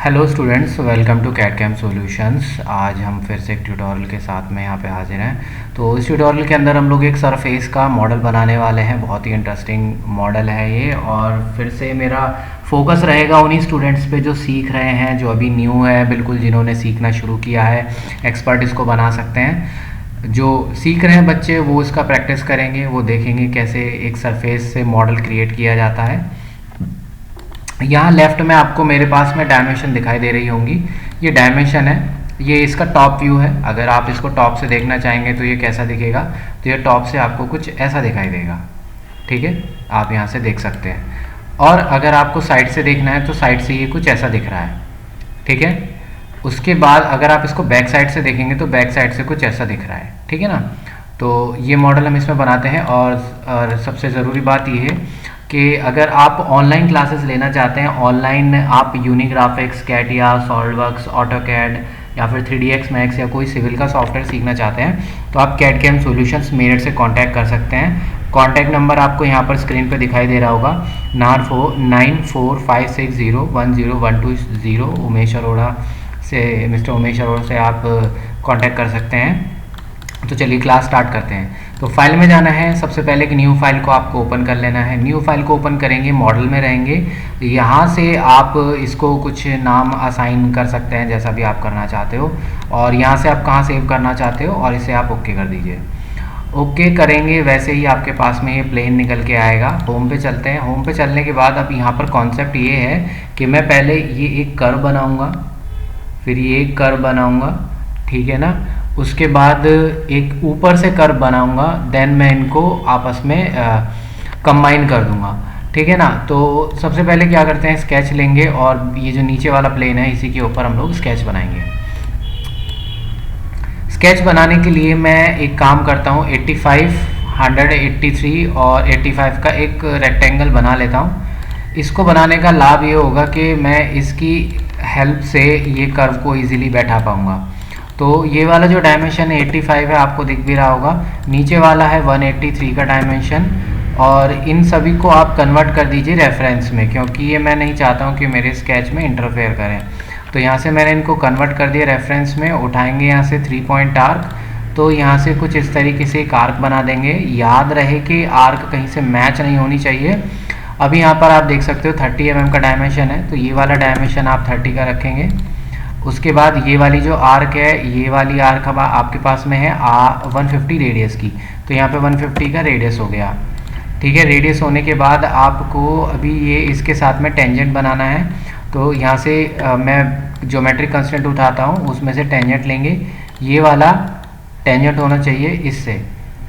Hello students, welcome to CAD CAM solutions. आज हम फिर से एक ट्यूटोरियल के साथ में यहाँ पे हाजिर हैं। तो इस ट्यूटोरियल के अंदर हम लोग एक सरफेस का मॉडल बनाने वाले हैं। बहुत ही इंटरेस्टिंग मॉडल है ये, और फिर से मेरा फोकस रहेगा उन्हीं स्टूडेंट्स पे जो सीख रहे हैं, जो अभी न्यू है बिल्कुल, जिन्होंने सीखना शुरू किया है। एक्सपर्ट इसको बना सकते हैं। जो सीख रहे हैं बच्चे वो इसका प्रैक्टिस करेंगे, वो देखेंगे कैसे एक सरफेस से मॉडल क्रिएट किया जाता है। यहाँ लेफ्ट में आपको मेरे पास में डायमेंशन दिखाई दे रही होंगी। ये डायमेंशन है, ये इसका टॉप व्यू है। अगर आप इसको टॉप से देखना चाहेंगे तो ये कैसा दिखेगा, तो ये टॉप से आपको कुछ ऐसा दिखाई देगा। ठीक है, आप यहाँ से देख सकते हैं। और अगर आपको साइड से देखना है तो साइड से ये कुछ ऐसा दिख रहा है। ठीक है, उसके बाद अगर आप इसको बैक साइड से देखेंगे तो बैक साइड से कुछ ऐसा दिख रहा है। ठीक है ना। तो ये मॉडल हम इसमें बनाते हैं। और सबसे ज़रूरी बात ये है कि अगर आप ऑनलाइन क्लासेस लेना चाहते हैं, ऑनलाइन आप यूनिग्राफिक्स, कैटिया, सॉलिडवर्क्स, ऑटोकैड या फिर 3ds मैक्स या कोई सिविल का सॉफ्टवेयर सीखना चाहते हैं तो आप कैड कैम सॉल्यूशंस मेरठ से कांटेक्ट कर सकते हैं। कांटेक्ट नंबर आपको यहाँ पर स्क्रीन पे दिखाई दे रहा होगा, 9456010120। उमेश अरोड़ा से, मिस्टर उमेश अरोड़ा से आप कांटेक्ट कर सकते हैं। तो चलिए क्लास स्टार्ट करते हैं। तो फाइल में जाना है। सबसे पहले एक न्यू फाइल को आपको ओपन कर लेना है। न्यू फाइल को ओपन करेंगे, मॉडल में रहेंगे। यहाँ से आप इसको कुछ नाम असाइन कर सकते हैं जैसा भी आप करना चाहते हो, और यहाँ से आप कहाँ सेव करना चाहते हो और इसे आप ओके कर दीजिए। ओके करेंगे, वैसे ही आपके पास में ये प्लेन निकल के आएगा। होम पे चलते हैं। होम पे चलने के बाद अब यहाँ पर कॉन्सेप्ट ये है कि मैं पहले ये एक कर्व बनाऊँगा, फिर ये एक कर्व बनाऊँगा। ठीक है ना। उसके बाद एक ऊपर से कर्व बनाऊंगा, देन मैं इनको आपस में कंबाइन कर दूंगा। ठीक है ना। तो सबसे पहले क्या करते हैं, स्केच लेंगे और ये जो नीचे वाला प्लेन है इसी के ऊपर हम लोग स्केच बनाएंगे। स्केच बनाने के लिए मैं एक काम करता हूँ, 85, 183 और 85 का एक रेक्टेंगल बना लेता हूँ। इसको बनाने का लाभ ये होगा कि मैं इसकी हेल्प से ये कर्व को ईजिली बैठा पाऊँगा। तो ये वाला जो डायमेंशन है 85 है, आपको दिख भी रहा होगा। नीचे वाला है 183 का डायमेंशन, और इन सभी को आप कन्वर्ट कर दीजिए रेफरेंस में, क्योंकि ये मैं नहीं चाहता हूँ कि मेरे स्केच में इंटरफेयर करें। तो यहाँ से मैंने इनको कन्वर्ट कर दिया रेफरेंस में। उठाएंगे यहाँ से 3 पॉइंट आर्क, तो यहाँ से कुछ इस तरीके से एक आर्क बना देंगे। याद रहे कि आर्क कहीं से मैच नहीं होनी चाहिए। अभी यहाँ पर आप देख सकते हो 30 mm का डायमेंशन है, तो ये वाला डायमेंशन आप 30 का रखेंगे। उसके बाद ये वाली जो आर्क है, ये वाली आर्क अब आपके पास में है 150 रेडियस की, तो यहाँ पे 150 का रेडियस हो गया। ठीक है, रेडियस होने के बाद आपको अभी ये इसके साथ में टेंजेंट बनाना है। तो यहाँ से मैं ज्योमेट्रिक कंस्ट्रेंट उठाता हूँ, उसमें से टेंजेंट लेंगे। ये वाला टेंजेंट होना चाहिए इससे,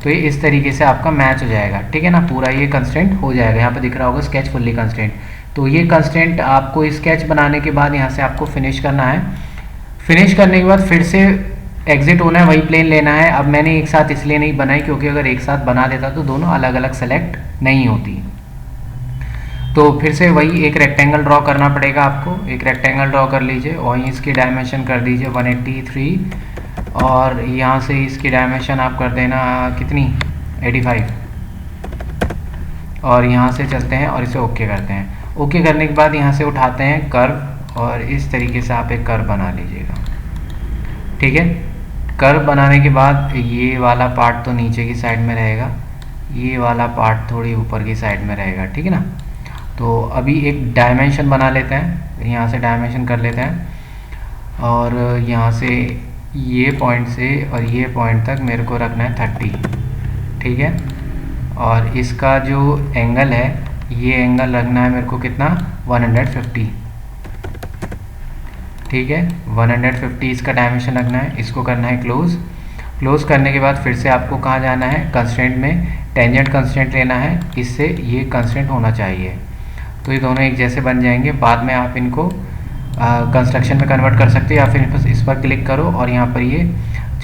तो ये इस तरीके से आपका मैच हो जाएगा। ठीक है ना, पूरा ये कंस्ट्रेंट हो जाएगा। यहाँ पे दिख रहा होगा स्केच फुल्ली कंस्ट्रेंट। तो ये कंस्ट्रेंट आपको स्केच बनाने के बाद यहाँ से आपको फिनिश करना है। फिनिश करने के बाद फिर से एग्जिट होना है, वही प्लेन लेना है। अब मैंने एक साथ इसलिए नहीं बनाई क्योंकि अगर एक साथ बना देता तो दोनों अलग अलग सेलेक्ट नहीं होती। तो फिर से वही एक रेक्टेंगल ड्रॉ करना पड़ेगा आपको। एक रेक्टेंगल ड्रॉ कर लीजिए और इसकी डायमेंशन कर दीजिए 183, और यहाँ से इसकी डायमेंशन आप कर देना कितनी, 85। और यहाँ से चलते हैं और इसे ओके करते हैं। ओके करने के बाद यहाँ से उठाते हैं कर्व, और इस तरीके से आप एक कर्व बना लीजिएगा। ठीक है, कर्व बनाने के बाद ये वाला पार्ट तो नीचे की साइड में रहेगा, ये वाला पार्ट थोड़ी ऊपर की साइड में रहेगा। ठीक है ना। तो अभी एक डायमेंशन बना लेते हैं, यहाँ से डायमेंशन कर लेते हैं, और यहाँ से ये पॉइंट से और ये पॉइंट तक मेरे को रखना है 30। ठीक है, और इसका जो एंगल है, ये एंगल रखना है मेरे को कितना, 150। ठीक है, 150 इसका डायमेंशन रखना है। इसको करना है क्लोज। क्लोज करने के बाद फिर से आपको कहाँ जाना है, कंस्ट्रेंट में टेंजेंट कंस्ट्रेंट लेना है। इससे ये कंस्ट्रेंट होना चाहिए, तो ये दोनों एक जैसे बन जाएंगे। बाद में आप इनको कंस्ट्रक्शन में कन्वर्ट कर सकते हो, या फिर इस पर क्लिक करो और यहाँ पर ये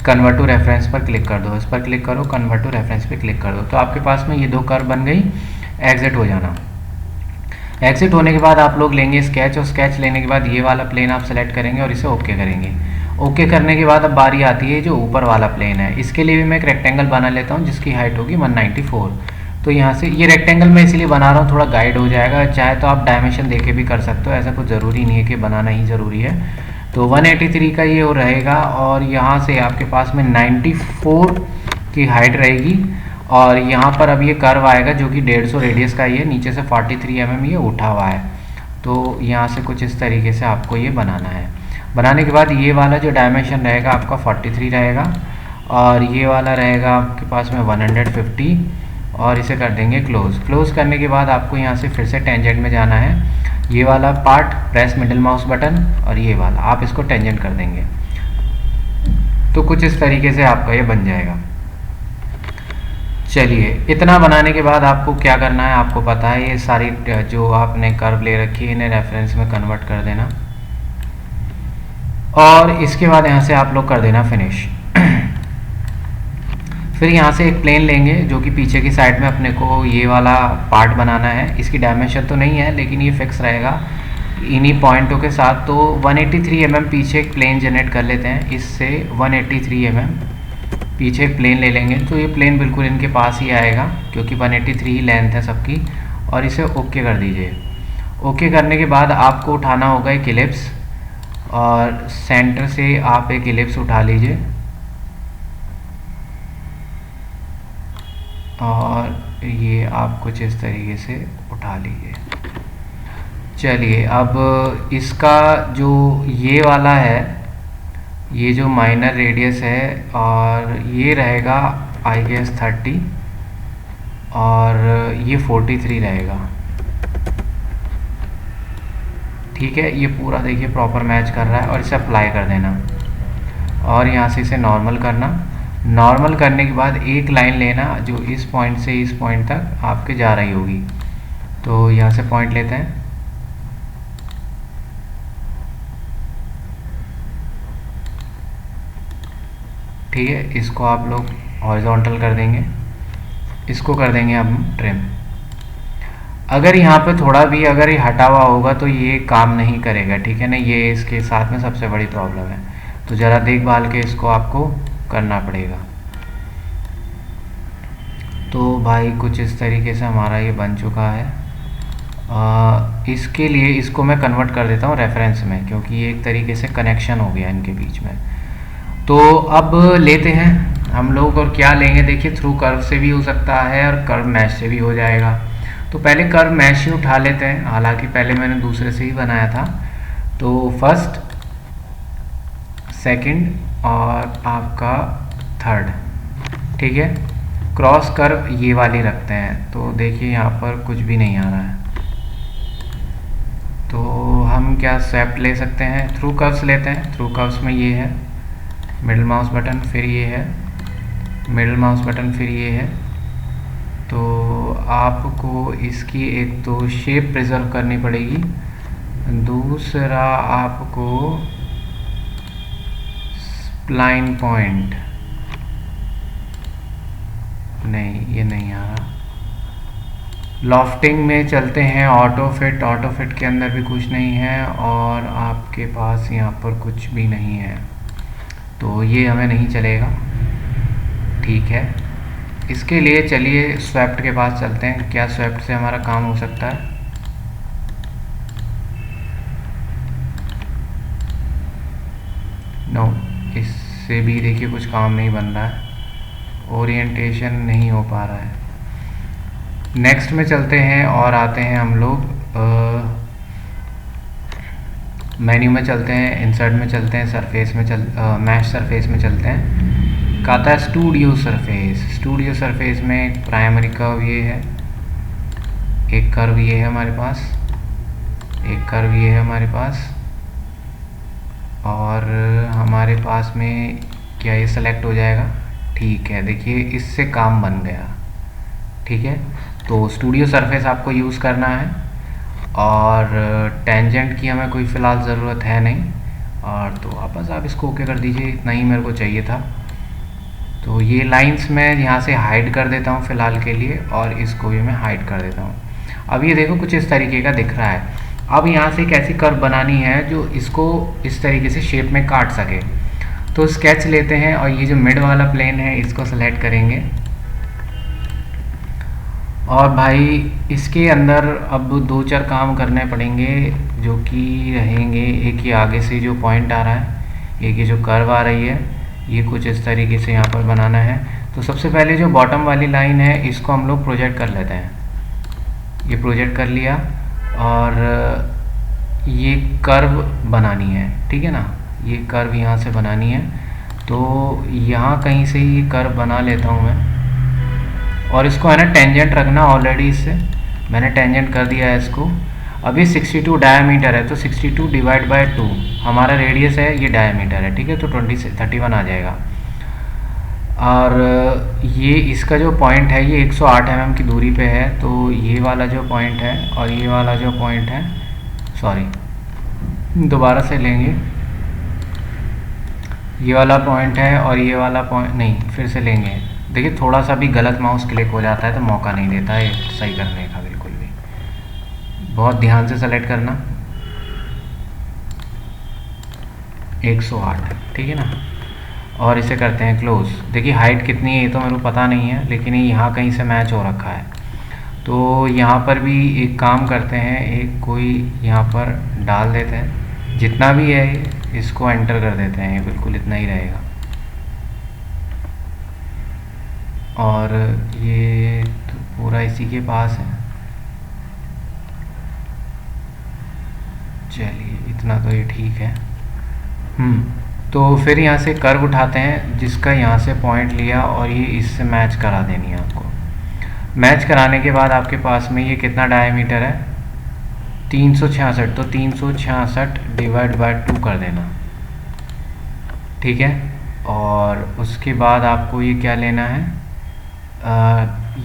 कन्वर्ट टू रेफरेंस पर क्लिक कर दो। इस पर क्लिक करो, कन्वर्ट टू रेफरेंस पर क्लिक कर दो, तो आपके पास में ये दो कर्व बन गई। एग्जिट हो जाना। एग्जिट होने के बाद आप लोग लेंगे स्केच, और स्केच लेने के बाद ये वाला प्लेन आप सेलेक्ट करेंगे और इसे ओके करेंगे। ओके करने के बाद अब बारी आती है जो ऊपर वाला प्लेन है। इसके लिए भी मैं एक रेक्टेंगल बना लेता हूँ जिसकी हाइट होगी 194। तो यहाँ से ये रेक्टेंगल मैं इसीलिए बना रहा हूँ, थोड़ा गाइड हो जाएगा। चाहे तो आप डायमेंशन देके भी कर सकते हो, ऐसा कुछ ज़रूरी नहीं है कि बनाना ही ज़रूरी है। तो 183 का ये रहेगा और यहाँ से आपके पास में 94 की हाइट रहेगी और यहाँ पर अब ये कर्व आएगा जो कि 150 रेडियस का ही है, नीचे से 43 mm ये उठा हुआ है। तो यहाँ से कुछ इस तरीके से आपको ये बनाना है। बनाने के बाद ये वाला जो डायमेंशन रहेगा आपका 43 रहेगा और ये वाला रहेगा आपके पास में 150 और इसे कर देंगे क्लोज करने के बाद आपको यहाँ से फिर से टेंजेंट में जाना है। ये वाला part press middle mouse button और ये वाला आप इसको टेंजेंट कर देंगे तो कुछ इस तरीके से आपका ये बन जाएगा। चलिए, इतना बनाने के बाद आपको क्या करना है आपको पता है। ये सारी जो आपने कर्व ले रखी है इन्हें रेफरेंस में कन्वर्ट कर देना और इसके बाद यहाँ से आप लोग कर देना फिनिश। फिर यहाँ से एक प्लेन लेंगे जो कि पीछे की साइड में अपने को ये वाला पार्ट बनाना है। इसकी डायमेंशन तो नहीं है लेकिन ये फिक्स रहेगा इन्हीं पॉइंटों के साथ। तो 183 mm पीछे एक प्लेन जनरेट कर लेते हैं। इससे 183 mm पीछे एक प्लेन ले लेंगे तो ये प्लेन बिल्कुल इनके पास ही आएगा क्योंकि 183 ही लेंथ है सबकी। और इसे ओके कर दीजिए। ओके करने के बाद आपको उठाना होगा एक इलिप्स और सेंटर से आप एक इलिप्स उठा लीजिए और ये आप कुछ इस तरीके से उठा लीजिए। चलिए, अब इसका जो ये वाला है, ये जो माइनर रेडियस है और ये रहेगा आई गेस 30 और ये 43 रहेगा। ठीक है, ये पूरा देखिए प्रॉपर मैच कर रहा है और इसे अप्लाई कर देना और यहाँ से इसे नॉर्मल करना। नॉर्मल करने के बाद एक लाइन लेना जो इस पॉइंट से इस पॉइंट तक आपके जा रही होगी। तो यहाँ से पॉइंट लेते हैं, ठीक है, इसको आप लोग हॉरिजॉन्टल कर देंगे, इसको कर देंगे हम ट्रिम। अगर यहाँ पे थोड़ा भी अगर ये हटा हुआ होगा तो ये काम नहीं करेगा, ठीक है ना, ये इसके साथ में सबसे बड़ी प्रॉब्लम है। तो ज़रा देखभाल के इसको आपको करना पड़ेगा। तो भाई कुछ इस तरीके से हमारा ये बन चुका है। इसके लिए इसको मैं कन्वर्ट कर देता हूँ रेफरेंस में क्योंकि ये एक तरीके से कनेक्शन हो गया इनके बीच में। तो अब लेते हैं हम लोग और क्या लेंगे, देखिए थ्रू कर्व से भी हो सकता है और कर्व मैश से भी हो जाएगा। तो पहले कर्व मैश ही उठा लेते हैं, हालांकि पहले मैंने दूसरे से ही बनाया था। तो फर्स्ट, सेकंड और आपका थर्ड, ठीक है। क्रॉस कर्व ये वाली रखते हैं। तो देखिए यहाँ पर कुछ भी नहीं आ रहा है तो हम क्या स्वेप्ट ले सकते हैं, थ्रू कर्व्स लेते हैं। थ्रू कर्व्स में ये है मिडिल माउस बटन, फिर ये है मिडिल माउस बटन, फिर ये है। तो आपको इसकी एक तो शेप प्रिजर्व करनी पड़ेगी, दूसरा आपको स्प्लाइन पॉइंट, नहीं ये नहीं आ रहा। लॉफ्टिंग में चलते हैं, ऑटो फिट के अंदर भी कुछ नहीं है और आपके पास यहाँ पर कुछ भी नहीं है तो ये हमें नहीं चलेगा, ठीक है। इसके लिए चलिए स्वेप्ट के पास चलते हैं, क्या स्वेप्ट से हमारा काम हो सकता है। नो, इससे भी देखिए कुछ काम नहीं बन रहा है, ओरिएंटेशन नहीं हो पा रहा है। नेक्स्ट में चलते हैं और आते हैं हम लोग मेन्यू में चलते हैं, इंसर्ट में चलते हैं, सरफेस में मैश सरफेस में चलते हैं। कहता है स्टूडियो सरफेस में एक प्राइमरी कर्व ये है, एक कर्व ये है हमारे पास, एक कर्व ये है हमारे पास और हमारे पास में क्या ये सेलेक्ट हो जाएगा, ठीक है। देखिए इससे काम बन गया, ठीक है। तो स्टूडियो सरफेस आपको यूज़ करना है और टेंजेंट की हमें कोई फ़िलहाल ज़रूरत है नहीं और तो वापस आप इसको ओके कर दीजिए, इतना ही मेरे को चाहिए था। तो ये लाइंस मैं यहाँ से हाइड कर देता हूँ फ़िलहाल के लिए और इसको भी मैं हाइड कर देता हूँ। अब ये देखो कुछ इस तरीके का दिख रहा है। अब यहाँ से एक ऐसी कर्व बनानी है जो इसको इस तरीके से शेप में काट सके। तो स्केच लेते हैं और ये जो मिड वाला प्लेन है इसको सेलेक्ट करेंगे और भाई इसके अंदर अब दो चार काम करने पड़ेंगे जो कि रहेंगे। एक ये आगे से जो पॉइंट आ रहा है, एक ये जो कर्व आ रही है, ये कुछ इस तरीके से यहाँ पर बनाना है। तो सबसे पहले जो बॉटम वाली लाइन है इसको हम लोग प्रोजेक्ट कर लेते हैं। ये प्रोजेक्ट कर लिया और ये कर्व बनानी है, ठीक है ना। ये कर्व यहाँ से बनानी है, तो यहाँ कहीं से ये कर्व बना लेता हूँ मैं। और इसको है ना टेंजेंट रखना, ऑलरेडी इससे मैंने टेंजेंट कर दिया है इसको। अभी 62 डायामीटर है, तो 62 डिवाइड बाय 2 हमारा रेडियस है, ये डायामीटर है, ठीक है। तो 31 आ जाएगा। और ये इसका जो पॉइंट है ये 108 mm की दूरी पे है। तो ये वाला जो पॉइंट है और ये वाला जो पॉइंट है, सॉरी दोबारा से लेंगे, ये वाला पॉइंट है और ये वाला पॉइंट नहीं, फिर से लेंगे। देखिए थोड़ा सा भी गलत माउस क्लिक हो जाता है तो मौका नहीं देता है सही करने का, बिल्कुल भी। बहुत ध्यान से सेलेक्ट करना। 108, ठीक है ना। और इसे करते हैं क्लोज। देखिए हाइट कितनी है ये तो मेरे को पता नहीं है, लेकिन ये यहाँ कहीं से मैच हो रखा है। तो यहाँ पर भी एक काम करते हैं, एक कोई यहाँ पर डाल देते हैं, जितना भी है इसको एंटर कर देते हैं, ये बिल्कुल इतना ही रहेगा। और ये तो पूरा इसी के पास है, चलिए इतना तो ये ठीक है। तो फिर यहाँ से कर्व उठाते हैं जिसका यहाँ से पॉइंट लिया और ये इससे मैच करा देनी है आपको। मैच कराने के बाद आपके पास में ये कितना डायमीटर है, 366, तो 366 डिवाइड बाय 2 कर देना, ठीक है। और उसके बाद आपको ये क्या लेना है,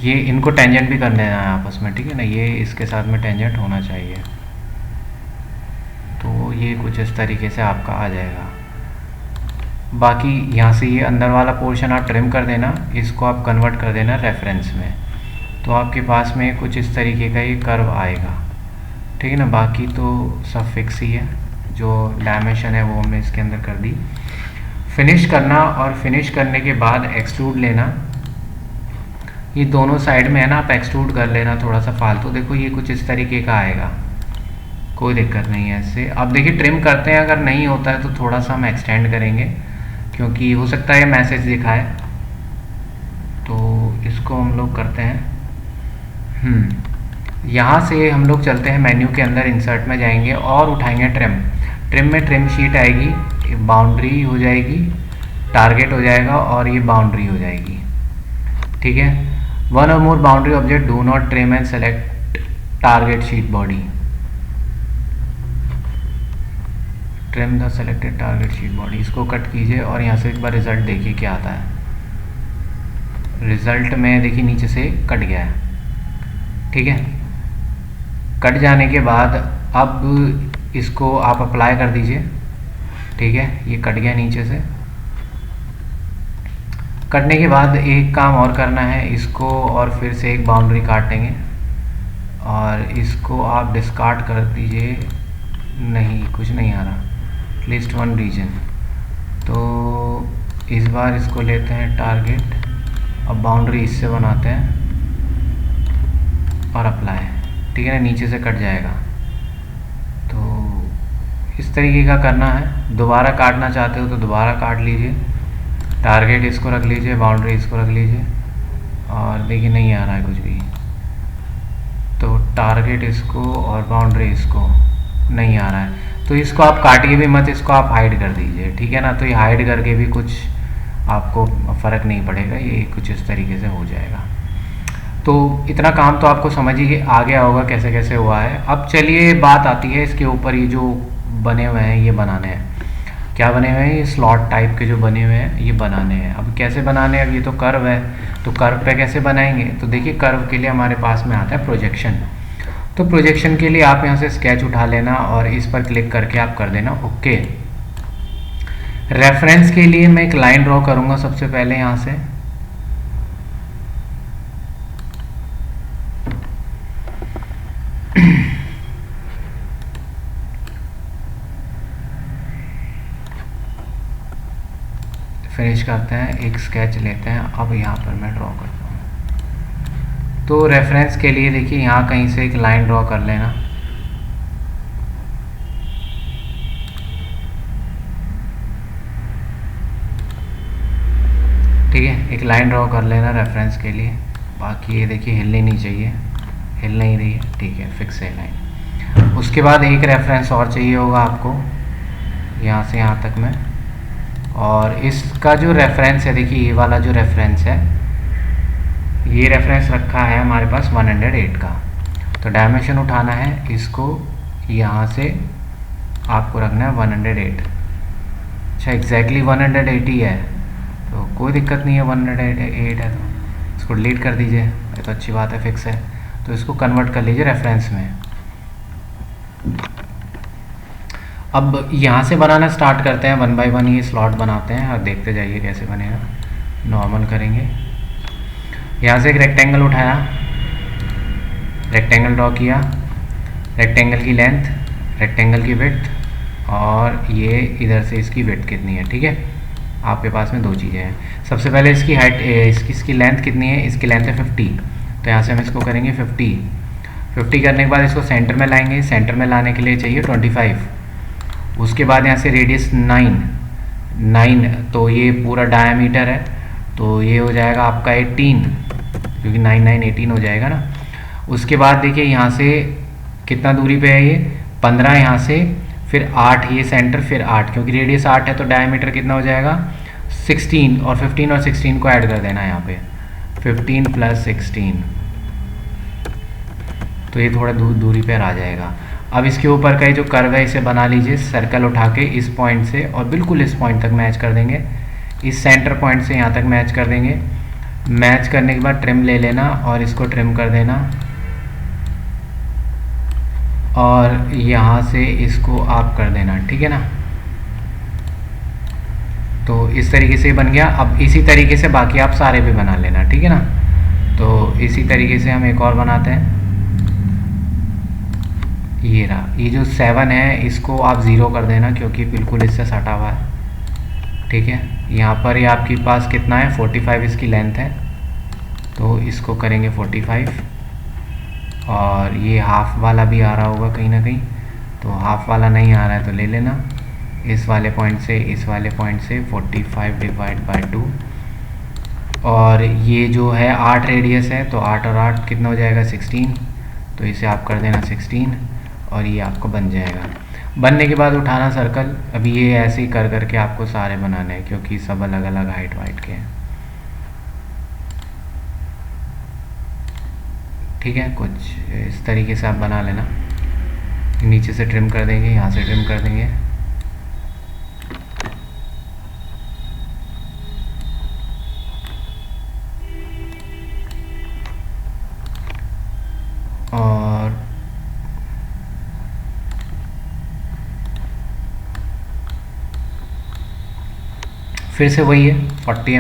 ये इनको टेंजेंट भी कर देना है आपस में, ठीक है ना। ये इसके साथ में टेंजेंट होना चाहिए। तो ये कुछ इस तरीके से आपका आ जाएगा। बाकी यहाँ से ये अंदर वाला पोर्शन आप ट्रिम कर देना, इसको आप कन्वर्ट कर देना रेफरेंस में, तो आपके पास में कुछ इस तरीके का ये कर्व आएगा, ठीक है ना। बाकी तो सब फिक्स ही है, जो डायमेंशन है वो हमने इसके अंदर कर दी। फिनिश करना, और फिनिश करने के बाद एक्सट्रूड लेना। ये दोनों साइड में है ना, आप एक्सट्रूड कर लेना थोड़ा सा फालतू। देखो ये कुछ इस तरीके का आएगा, कोई दिक्कत नहीं है इससे। अब देखिए ट्रिम करते हैं, अगर नहीं होता है तो थोड़ा सा हम एक्सटेंड करेंगे, क्योंकि हो सकता है मैसेज दिखाए। तो इसको हम लोग करते हैं, यहाँ से हम लोग चलते हैं मेन्यू के अंदर, इंसर्ट में जाएंगे और उठाएंगे ट्रिम। ट्रिम में ट्रिम शीट आएगी, बाउंड्री हो जाएगी, टारगेट हो जाएगा और ये बाउंड्री हो जाएगी, ठीक है। One or more boundary object do not trim and select target sheet body. Trim the selected target sheet body, इसको कट कीजिए और यहाँ से एक बार रिजल्ट देखिए क्या आता है। रिजल्ट में देखिए नीचे से कट गया है, ठीक है। कट जाने के बाद अब इसको आप अप्लाई कर दीजिए, ठीक है। ये कट गया नीचे से। कटने के बाद एक काम और करना है, इसको और फिर से एक बाउंड्री काटेंगे और इसको आप डिस्कार्ड कर दीजिए। नहीं, कुछ नहीं आ रहा, लिस्ट वन रीजन। तो इस बार इसको लेते हैं टारगेट, अब बाउंड्री इससे बनाते हैं और अप्लाई, ठीक है ना। नीचे से कट जाएगा, तो इस तरीके का करना है। दोबारा काटना चाहते हो तो दोबारा काट लीजिए, टारगेट इसको रख लीजिए, बाउंड्री इसको रख लीजिए। और देखिए नहीं आ रहा है कुछ भी, तो टारगेट इसको और बाउंड्री इसको नहीं आ रहा है, तो इसको आप काटिए भी मत, इसको आप हाइड कर दीजिए, ठीक है ना। तो ये हाइड करके भी कुछ आपको फ़र्क नहीं पड़ेगा, ये कुछ इस तरीके से हो जाएगा। तो इतना काम तो आपको समझ ही आ गया होगा कैसे कैसे हुआ है। अब चलिए बात आती है इसके ऊपर, ये जो बने हुए हैं ये बनाने हैं। क्या बने हुए हैं, ये स्लॉट टाइप के जो बने हुए हैं ये बनाने हैं। अब कैसे बनाने हैं, अब ये तो कर्व है, तो कर्व पे कैसे बनाएंगे। तो देखिए कर्व के लिए हमारे पास में आता है प्रोजेक्शन। तो प्रोजेक्शन के लिए आप यहाँ से स्केच उठा लेना और इस पर क्लिक करके आप कर देना ओके। रेफरेंस के लिए मैं एक लाइन ड्रॉ करूँगा सबसे पहले यहाँ से, फिनिश करते हैं, एक स्केच लेते हैं। अब यहाँ पर मैं ड्रॉ करता हूँ, तो रेफरेंस के लिए देखिए यहाँ कहीं से एक लाइन ड्रॉ कर लेना। ठीक है, एक लाइन ड्रॉ कर लेना रेफरेंस के लिए। बाकी ये देखिए हिलनी नहीं चाहिए, हिल नहीं रही है, ठीक है, फिक्स है लाइन। उसके बाद एक रेफरेंस और चाहिए होगा आपको यहाँ से यहाँ तक में, और इसका जो रेफरेंस है देखिए ये वाला जो रेफरेंस है, ये रेफरेंस रखा है हमारे पास 108 का। तो डायमेंशन उठाना है, इसको यहाँ से आपको रखना है 108। अच्छा एग्जैक्टली 180 है तो कोई दिक्कत नहीं है, 108 है तो इसको डिलीट कर दीजिए, ये तो अच्छी बात है, फिक्स है। तो इसको कन्वर्ट कर लीजिए रेफरेंस में। अब यहाँ से बनाना स्टार्ट करते हैं, 1 बाय 1 ये स्लॉट बनाते हैं और देखते जाइए कैसे बनेगा। नॉर्मल करेंगे, यहाँ से एक रेक्टेंगल उठाया, रेक्टेंगल ड्रॉ किया, रेक्टेंगल की लेंथ, रेक्टेंगल की विड्थ, और ये इधर से इसकी विड्थ कितनी है। ठीक है, आपके पास में दो चीज़ें हैं। सबसे पहले इसकी हाइट, इसकी लेंथ कितनी है, इसकी लेंथ है 50, तो यहाँ से हम इसको करेंगे 50 करने के बाद इसको सेंटर में लाएंगे। सेंटर में लाने के लिए चाहिए 25। उसके बाद यहाँ से रेडियस 9, तो ये पूरा डायामीटर है, तो ये हो जाएगा आपका 18, क्योंकि 9 9 18 हो जाएगा ना। उसके बाद देखिए यहाँ से कितना दूरी पे है, ये 15 यहाँ से, फिर 8 ये सेंटर, फिर 8, क्योंकि रेडियस 8 है तो डायमीटर कितना हो जाएगा 16, और 15 और 16 को ऐड कर देना यहाँ पे, 15 + 16, तो ये थोड़ा दूरी पर आ जाएगा। अब इसके ऊपर का जो कर्व है इसे बना लीजिए, सर्कल उठा के इस पॉइंट से और बिल्कुल इस पॉइंट तक मैच कर देंगे, इस सेंटर पॉइंट से यहाँ तक मैच कर देंगे। मैच करने के बाद ट्रिम ले लेना और इसको ट्रिम कर देना, और यहाँ से इसको आप कर देना। ठीक है ना, तो इस तरीके से बन गया। अब इसी तरीके से बाकी आप सारे भी बना लेना, ठीक है ना। तो इसी तरीके से हम एक और बनाते हैं, ये रहा, ये जो 7 है इसको आप 0 कर देना क्योंकि बिल्कुल इससे सटा हुआ है। ठीक है, यहाँ पर ये आपके पास कितना है 45 इसकी लेंथ है, तो इसको करेंगे 45, और ये हाफ वाला भी आ रहा होगा कहीं ना कहीं, तो हाफ वाला नहीं आ रहा है तो ले लेना, इस वाले पॉइंट से इस वाले पॉइंट से 45 / 2, और ये जो है 8 रेडियस है, तो 8 और 8 कितना हो जाएगा 16, तो इसे आप कर देना 16, और ये आपको बन जाएगा। बनने के बाद उठाना सर्कल। अभी ये ऐसे ही कर करके आपको सारे बनाने हैं क्योंकि सब अलग अलग हाइट वाइट के हैं। ठीक है, कुछ इस तरीके से आप बना लेना। नीचे से ट्रिम कर देंगे, यहाँ से ट्रिम कर देंगे, और फिर से वही है 40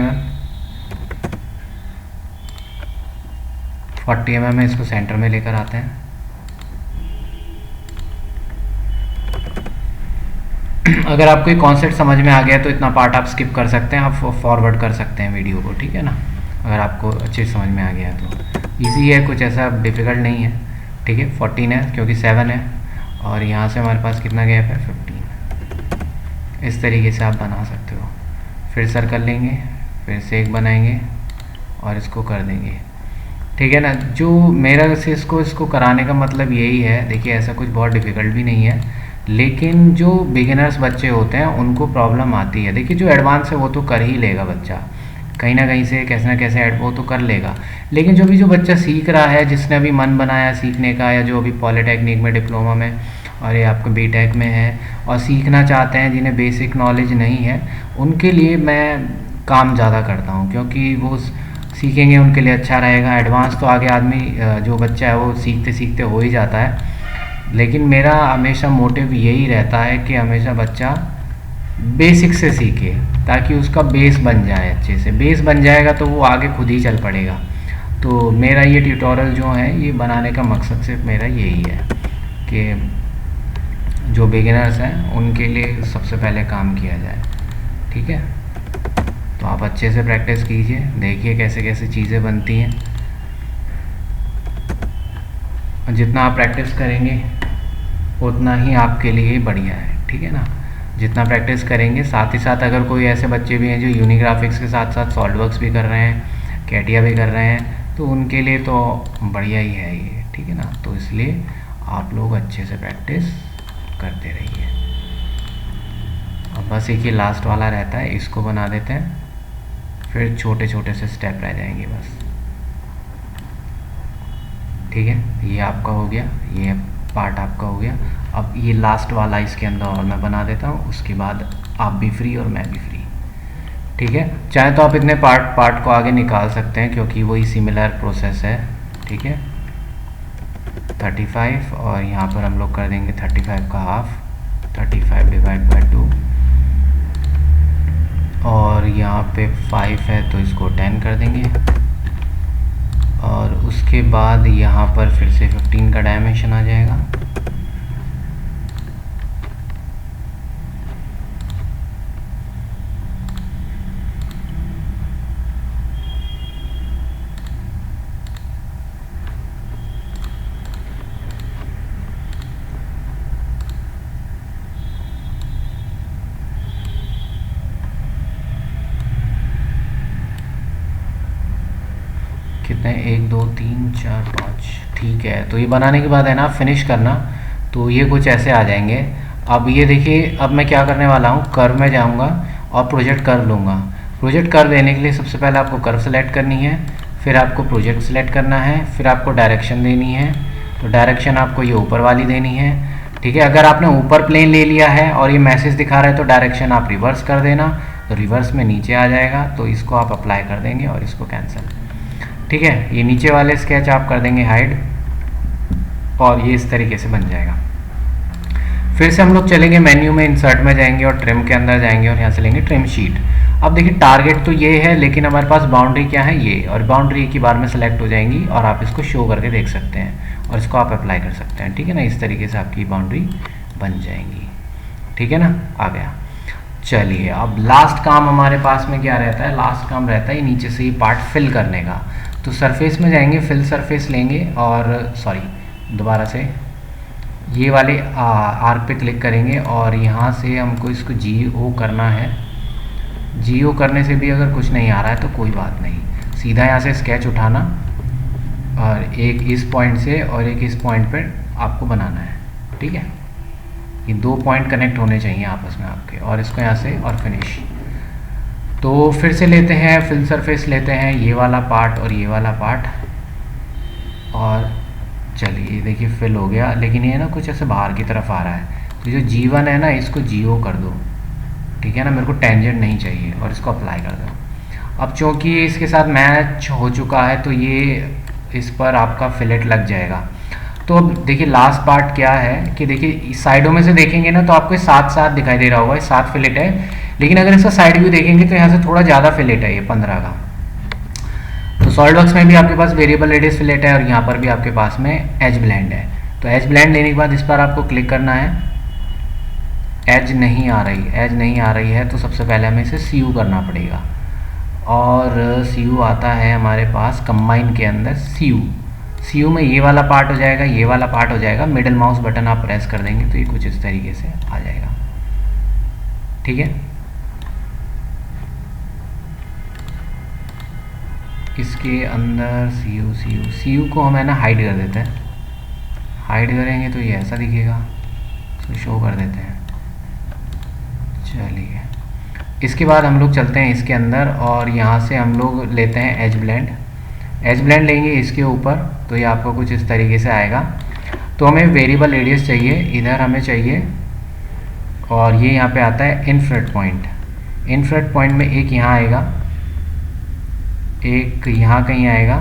mm में इसको सेंटर में लेकर आते हैं। अगर आपको ये कॉन्सेप्ट समझ में आ गया तो इतना पार्ट आप स्किप कर सकते हैं, आप फॉरवर्ड कर सकते हैं वीडियो को, ठीक है ना, अगर आपको अच्छे समझ में आ गया तो। इजी है, कुछ ऐसा डिफ़िकल्ट नहीं है। ठीक है, 14 है क्योंकि 7 है, और यहाँ से हमारे पास कितना गैप है 15। इस तरीके से आप बना सकते हो। फिर सर्कल लेंगे, फिर से एक बनाएंगे और इसको कर देंगे। ठीक है ना, जो मेरा से इसको कराने का मतलब यही है। देखिए ऐसा कुछ बहुत डिफ़िकल्ट भी नहीं है, लेकिन जो बिगिनर्स बच्चे होते हैं उनको प्रॉब्लम आती है। देखिए जो एडवांस है वो तो कर ही लेगा बच्चा, कहीं ना कहीं से कैसे ना कैसे वो तो कर लेगा, लेकिन जो बच्चा सीख रहा है, जिसने अभी मन बनाया सीखने का, या जो अभी पॉलिटेक्निक में, डिप्लोमा में, और ये आपको बीटेक में है और सीखना चाहते हैं, जिन्हें बेसिक नॉलेज नहीं है, उनके लिए मैं काम ज़्यादा करता हूँ क्योंकि वो सीखेंगे उनके लिए अच्छा रहेगा। एडवांस तो आगे आदमी जो बच्चा है वो सीखते सीखते हो ही जाता है, लेकिन मेरा हमेशा मोटिव यही रहता है कि हमेशा बच्चा बेसिक से सीखे ताकि उसका बेस बन जाए, अच्छे से बेस बन जाएगा तो वो आगे खुद ही चल पड़ेगा। तो मेरा ये ट्यूटोरियल जो है ये बनाने का मकसद सिर्फ मेरा यही है कि जो बिगिनर्स हैं उनके लिए सबसे पहले काम किया जाए। ठीक है, तो आप अच्छे से प्रैक्टिस कीजिए, देखिए कैसे कैसे चीज़ें बनती हैं। जितना आप प्रैक्टिस करेंगे उतना ही आपके लिए बढ़िया है, ठीक है ना। जितना प्रैक्टिस करेंगे, साथ ही साथ अगर कोई ऐसे बच्चे भी हैं जो यूनिग्राफिक्स के साथ साथ सॉलिडवर्क्स भी कर रहे हैं, कैटिया भी कर रहे हैं, तो उनके लिए तो बढ़िया ही है ये, ठीक है ना। तो इसलिए आप लोग अच्छे से प्रैक्टिस करते रहिए। और बस एक ही लास्ट वाला रहता है, इसको बना देते हैं, फिर छोटे छोटे से स्टेप रह जाएंगे बस, ठीक है। ये आपका हो गया, ये पार्ट आपका हो गया। अब ये लास्ट वाला इसके अंदर और मैं बना देता हूँ, उसके बाद आप भी फ्री और मैं भी फ्री, ठीक है। चाहे तो आप इतने पार्ट को आगे निकाल सकते हैं, क्योंकि वही सिमिलर प्रोसेस है, ठीक है। 35 और यहाँ पर हम लोग कर देंगे 35 का हाफ, 35 डिवाइड बाई 2, और यहाँ पे 5 है तो इसको 10 कर देंगे, और उसके बाद यहाँ पर फिर से 15 का डायमेंशन आ जाएगा। कितने, 1 2 3 4 5, ठीक है। तो ये बनाने के बाद है ना फिनिश करना, तो ये कुछ ऐसे आ जाएंगे। अब ये देखिए, अब मैं क्या करने वाला हूँ, कर्व में जाऊँगा और प्रोजेक्ट कर्व लूँगा। प्रोजेक्ट कर्व देने के लिए सबसे पहले आपको कर्व सेलेक्ट करनी है, फिर आपको प्रोजेक्ट सेलेक्ट करना है, फिर आपको डायरेक्शन देनी है। तो डायरेक्शन आपको ये ऊपर वाली देनी है, ठीक है। अगर आपने ऊपर प्लेन ले लिया है और ये मैसेज दिखा रहा है तो डायरेक्शन आप रिवर्स कर देना, तो रिवर्स में नीचे आ जाएगा, तो इसको आप अप्लाई कर देंगे और इसको कैंसिल, ठीक है। ये नीचे वाले स्केच आप कर देंगे हाइड, और ये इस तरीके से बन जाएगा। फिर से हम लोग चलेंगे मेन्यू में, इंसर्ट में जाएंगे और ट्रिम के अंदर जाएंगे और यहाँ से लेंगे ट्रिम शीट। अब देखिए टारगेट तो ये है, लेकिन हमारे पास बाउंड्री क्या है, ये, और बाउंड्री एक ही बार में सेलेक्ट हो जाएंगी और आप इसको शो करके देख सकते हैं और इसको आप अप्लाई कर सकते हैं, ठीक है ना। इस तरीके से आपकी बाउंड्री बन जाएंगी, ठीक है ना। आ गया। चलिए अब लास्ट काम हमारे पास में क्या रहता है, लास्ट काम रहता है नीचे से ये पार्ट फिल करने का। तो सरफेस में जाएंगे, फिल सरफेस लेंगे, और सॉरी दोबारा से ये वाले आर्क पे क्लिक करेंगे, और यहाँ से हमको इसको GO करना है। GO करने से भी अगर कुछ नहीं आ रहा है तो कोई बात नहीं, सीधा यहाँ से स्केच उठाना और एक इस पॉइंट से और एक इस पॉइंट पर आपको बनाना है, ठीक है। ये 2 पॉइंट कनेक्ट होने चाहिए आपस में आपके, और इसको यहाँ से और फिनिश। तो फिर से लेते हैं, फिल सरफेस लेते हैं, ये वाला पार्ट और ये वाला पार्ट, और चलिए देखिए फिल हो गया, लेकिन ये ना कुछ ऐसे बाहर की तरफ आ रहा है, तो जो G1 है ना इसको GO कर दो, ठीक है ना। मेरे को टेंजेंट नहीं चाहिए, और इसको अप्लाई कर दो। अब चूँकि ये इसके साथ मैच हो चुका है तो ये इस पर आपका फिलेट लग जाएगा। तो अब देखिए लास्ट पार्ट क्या है कि देखिए साइडों में से देखेंगे ना तो आपको 7 दिखाई दे रहा होगा, 7 फिलेट है, लेकिन अगर इसका साइड व्यू देखेंगे तो यहाँ से थोड़ा ज़्यादा फिलेट है, ये 15 का। तो सॉलिडवर्क्स में भी आपके पास वेरिएबल रेडियस फिलेट है, और यहाँ पर भी आपके पास में एज ब्लेंड है। तो एज ब्लेंड लेने के बाद इस पर आपको क्लिक करना है। एज नहीं आ रही है तो सबसे पहले हमें इसे CU करना पड़ेगा, और CU आता है हमारे पास कंबाइन के अंदर CU में ये वाला पार्ट हो जाएगा, ये वाला पार्ट हो जाएगा। मिडिल माउस बटन आप प्रेस कर देंगे तो ये कुछ इस तरीके से आ जाएगा, ठीक है। इसके अंदर CU को हम है ना हाइड कर देते हैं। हाइड करेंगे तो ये ऐसा दिखेगा, इसको शो कर देते हैं। चलिए इसके बाद हम लोग चलते हैं इसके अंदर, और यहाँ से हम लोग लेते हैं एज ब्लेंड लेंगे इसके ऊपर, तो ये आपको कुछ इस तरीके से आएगा। तो हमें वेरिएबल रेडियस चाहिए, इधर हमें चाहिए, और ये यहाँ पे आता है इनफ्रेट पॉइंट में एक यहाँ आएगा, एक यहाँ कहीं आएगा,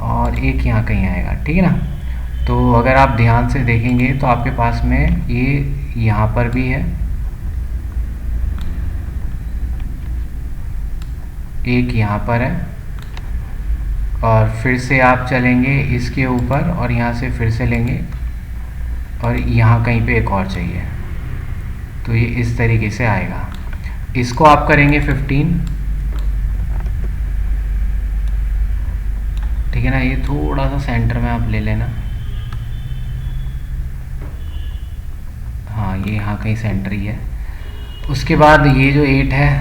और एक यहाँ कहीं आएगा, ठीक है ना। तो अगर आप ध्यान से देखेंगे तो आपके पास में ये यहाँ पर भी है, एक यहाँ पर है, और फिर से आप चलेंगे इसके ऊपर और यहाँ से फिर से लेंगे, और यहाँ कहीं पे एक और चाहिए, तो ये इस तरीके से आएगा। इसको आप करेंगे 15, ठीक है ना। ये थोड़ा सा सेंटर में आप ले लेना, ये यहाँ कहीं सेंटर ही है। उसके बाद ये जो 8 है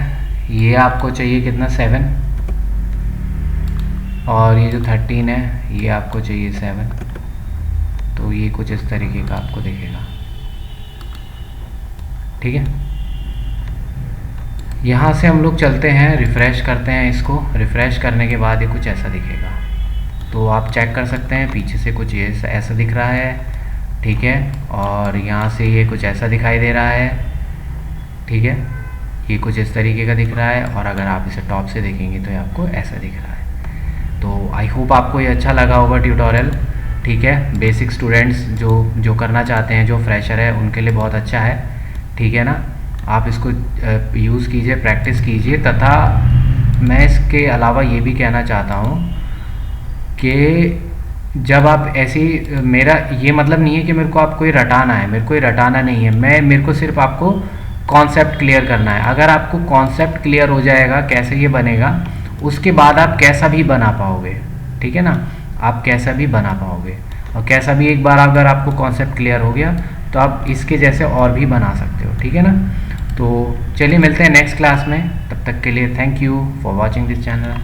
ये आपको चाहिए कितना 7, और ये जो 13 है ये आपको चाहिए 7। तो ये कुछ इस तरीके का आपको दिखेगा, ठीक है। यहाँ से हम लोग चलते हैं, रिफ़्रेश करते हैं इसको। रिफ़्रेश करने के बाद ये कुछ ऐसा दिखेगा। तो आप चेक कर सकते हैं पीछे से कुछ ये ऐसा दिख रहा है, ठीक है। और यहाँ से ये कुछ ऐसा दिखाई दे रहा है, ठीक है। ये कुछ इस तरीके का दिख रहा है, और अगर आप इसे टॉप से देखेंगे तो ये आपको ऐसा दिख रहा है। तो आई होप आपको ये अच्छा लगा होगा ट्यूटोरियल, ठीक है। बेसिक स्टूडेंट्स जो करना चाहते हैं, जो फ्रेशर है, उनके लिए बहुत अच्छा है, ठीक है ना। आप इसको यूज़ कीजिए, प्रैक्टिस कीजिए। तथा मैं इसके अलावा ये भी कहना चाहता हूँ कि जब आप ऐसी, मेरा ये मतलब नहीं है कि मेरे को आपको ये रटाना है, मेरे को ये रटाना नहीं है। मेरे को सिर्फ आपको कॉन्सेप्ट क्लियर करना है। अगर आपको कॉन्सेप्ट क्लियर हो जाएगा कैसे ये बनेगा, उसके बाद आप कैसा भी बना पाओगे, ठीक है ना। आप कैसा भी बना पाओगे, और कैसा भी एक बार अगर आपको कॉन्सेप्ट क्लियर हो गया तो आप इसके जैसे और भी बना सकते हो, ठीक है ना। तो चलिए मिलते हैं नेक्स्ट क्लास में, तब तक के लिए thank you for watching this channel.